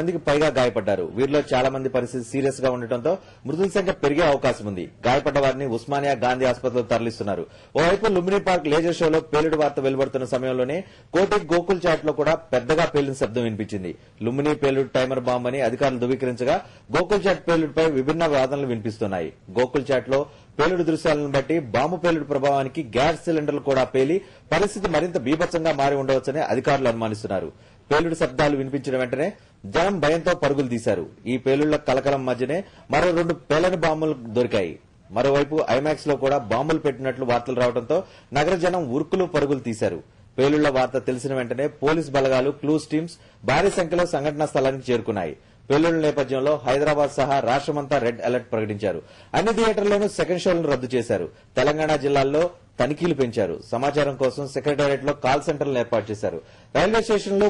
మందికి పైగా గాయపడ్డారు. వీరిలో చాలా మంది పరిస్థితి సీరియస్ గా ఉండటంతో మృతుల సంఖ్య పెరిగే అవకాశం ఉంది. గాయపడ్డ వారిని ఉస్మానియా గాంధీ ఆసుపత్రికి తరలిస్తున్నారు. ఓవైపు లుంబిని పార్క్ లేజర్ షోలో పేలుడు వార్త వెలువడుతున్న సమయంలోనే కోటి గోకుల్ చాట్ లో కూడా పెద్దగా పేలిన శబ్దం వినిపించింది. లుంబిని పేలుడు టైమర్ బాంబ్ అని అధికారులు ధృవీకరించగా గోకుల్ చాట్ పేలుడుపై విభిన్న వాదనలు వినిపిస్తున్నాయి. గోకుల్ చాట్ లో పేలుడు దృశ్యాలను బట్టి బాంబు పేలుడు ప్రభావానికి గ్యాస్ సిలిండర్లు కూడా పేలి పరిస్థితి మరింత బీభత్సంగా మారి ఉండవచ్చని అధికారులు అనుమానిస్తున్నారు. పేలుడు శబ్దాలు వినిపించిన వెంటనే జనం భయంతో పరుగులు తీశారు. ఈ పేలుళ్ల కలకలం మధ్యనే మరో 2 పేలని బాంబులు దొరికాయి. మరోవైపు ఐమాక్స్ లో కూడా బాంబులు పెట్టినట్లు వార్తలు రావడంతో నగర జనం ఉరుకులు పరుగులు తీశారు. పేలుళ్ల వార్త తెలిసిన వెంటనే పోలీస్ బలగాలు, క్లూస్ టీమ్స్ భారీ సంఖ్యలో సంఘటనా స్థలానికి చేరుకున్నాయి. పేలుళ్ల నేపథ్యంలో హైదరాబాద్ సహా రాష్ట్రమంతా రెడ్ అలర్ట్ ప్రకటించారు. అన్ని థియేటర్లను సెకండ్ షోలను రద్దు చేశారు. తెలంగాణ జిల్లాల్లో తనిఖీలు పెంచారు. సమాచారం కోసం సెక్రటేరియట్ లో కాల్ సెంటర్లను ఏర్పాటు చేశారు. రైల్వే స్టేషన్లు,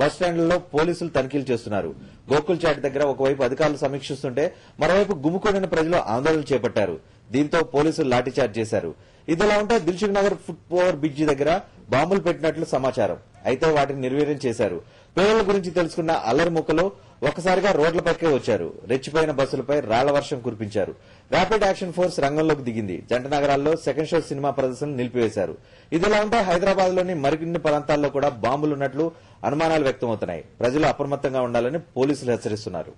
బస్టాండ్లలో పోలీసులు తనిఖీలు చేస్తున్నారు. గోకుల్ చాట్ దగ్గర ఒకవైపు అధికారులు సమీక్షిస్తుంటే మరోవైపు గుమికూడిన ప్రజలు ఆందోళన చేపట్టారు. దీంతో పోలీసులు లాఠీచార్జ్ చేశారు. ఇదిలా ఉంటే Dilsukh Nagar foot over bridge దగ్గర బాంబులు పెట్టినట్లు సమాచారం. అయితే వాటిని నిర్వీర్యం చేశారు. పేలుళ్ల గురించి తెలుసుకున్న అల్లరి ముక్కలు ఒక్కసారిగా రోడ్లపైకే వచ్చారు. రెచ్చిపోయిన బస్సులపై రాళ్ల వర్షం కురిపించారు. ర్యాపిడ్ యాక్షన్ ఫోర్స్ రంగంలోకి దిగింది. జంట నగరాల్లో సెకండ్ షో సినిమా ప్రదర్శనలు నిలిపివేశారు. ఇదిలా ఉంటే హైదరాబాద్ లోని మరిన్ని ప్రాంతాల్లో కూడా బాంబులున్నట్లు అనుమానాలు వ్యక్తమవుతున్నాయి. ప్రజలు అప్రమత్తంగా ఉండాలని పోలీసులు హెచ్చరిస్తున్నారు.